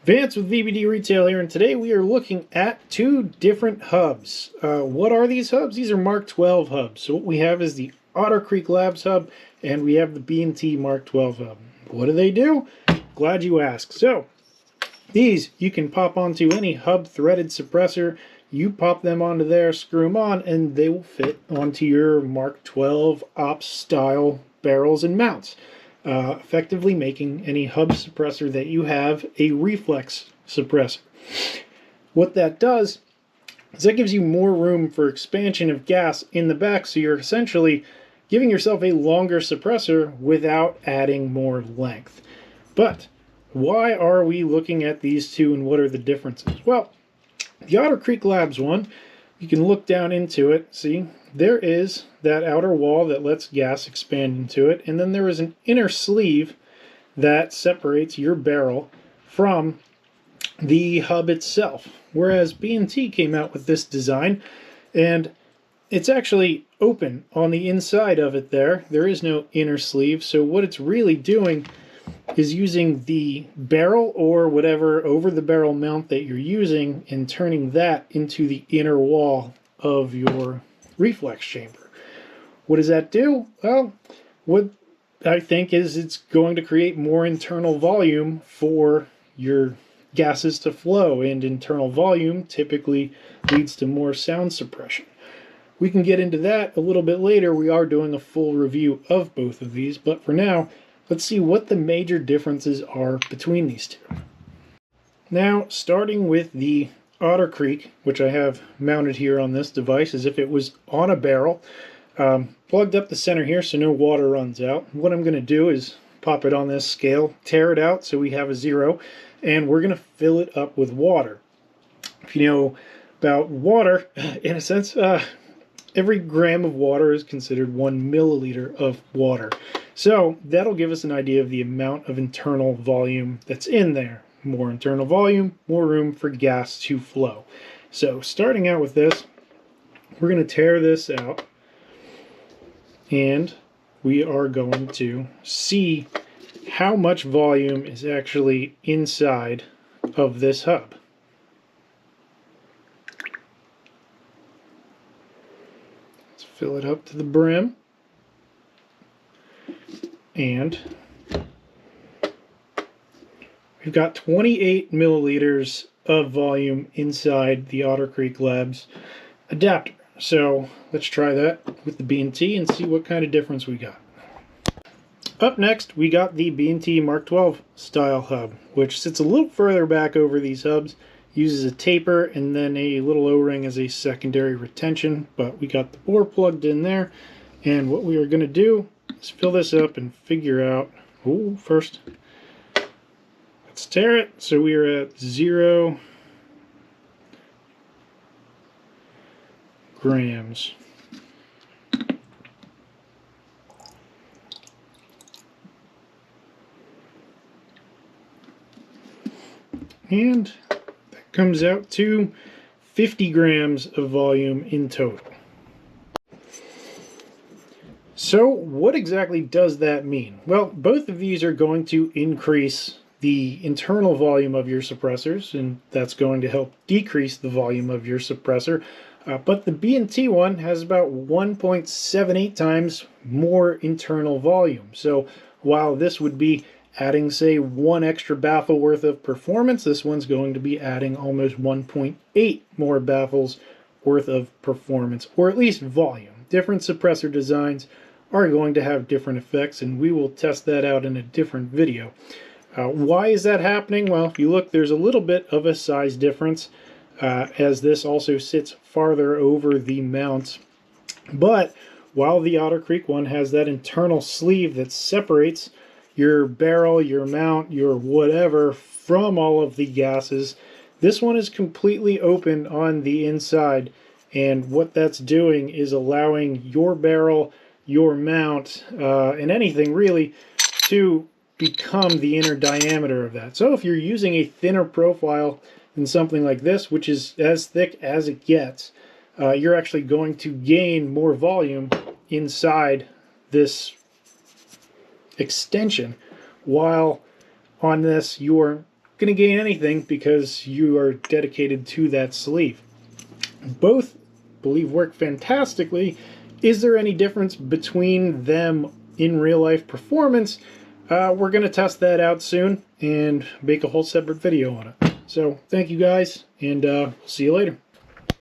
Vance with Vbd-Retail here, and today we are looking at two different hubs. What are these hubs? These are Mark 12 hubs. So what we have is the Otter Creek Labs hub, and we have the B&T Mark 12 hub. What do they do? Glad you asked. So these you can pop onto any hub threaded suppressor. You pop them onto there, screw them on, and they will fit onto your Mark 12 Ops style barrels and mounts. Effectively making any hub suppressor that you have a reflex suppressor. What that does is that gives you more room for expansion of gas in the back, so you're essentially giving yourself a longer suppressor without adding more length. But why are we looking at these two, and what are the differences? Well, the Otter Creek Labs one, you can look down into it, see, there is that outer wall that lets gas expand into it, and then there is an inner sleeve that separates your barrel from the hub itself. Whereas B&T came out with this design, and it's actually open on the inside of it there. There is no inner sleeve, so what it's really doing is using the barrel or whatever over the barrel mount that you're using and turning that into the inner wall of your reflex chamber. What does that do? Well, what I think is it's going to create more internal volume for your gases to flow, and internal volume typically leads to more sound suppression. We can get into that a little bit later. We are doing a full review of both of these, but for now, let's see what the major differences are between these two. Now, starting with the Otter Creek, which I have mounted here on this device as if it was on a barrel, plugged up the center here so no water runs out. What I'm going to do is pop it on this scale, tear it out so we have a 0, and we're going to fill it up with water. If you know about water, in a sense, every gram of water is considered 1 milliliter of water. So that'll give us an idea of the amount of internal volume that's in there. More internal volume, more room for gas to flow. So starting out with this, we're going to tear this out, and we are going to see how much volume is actually inside of this hub. Let's fill it up to the brim, and we've got 28 milliliters of volume inside the Otter Creek Labs adapter. So let's try that with the B&T and see what kind of difference we got. Up next, we got the B&T Mark 12 style hub, which sits a little further back over these hubs, uses a taper and then a little O-ring as a secondary retention, but we got the bore plugged in there, and what we are going to do is fill this up and figure out, first, let's tear it. So we are at 0 grams. And that comes out to 50 grams of volume in total. So what exactly does that mean? Well, both of these are going to increase the internal volume of your suppressors, and that's going to help decrease the volume of your suppressor. But the B&T one has about 1.78 times more internal volume. So while this would be adding, say, 1 extra baffle worth of performance, this one's going to be adding almost 1.8 more baffles worth of performance, or at least volume. Different suppressor designs are going to have different effects, and we will test that out in a different video. Why is that happening? Well, if you look, there's a little bit of a size difference, as this also sits farther over the mount. But while the Otter Creek one has that internal sleeve that separates your barrel, your mount, your whatever from all of the gases, this one is completely open on the inside, and what that's doing is allowing your barrel, your mount, and anything really to become the inner diameter of that. So if you're using a thinner profile than something like this, which is as thick as it gets, you're actually going to gain more volume inside this extension, while on this you're going to gain anything because you are dedicated to that sleeve. Both, I believe, work fantastically. Is there any difference between them in real life performance? We're going to test that out soon and make a whole separate video on it. So thank you guys, and see you later.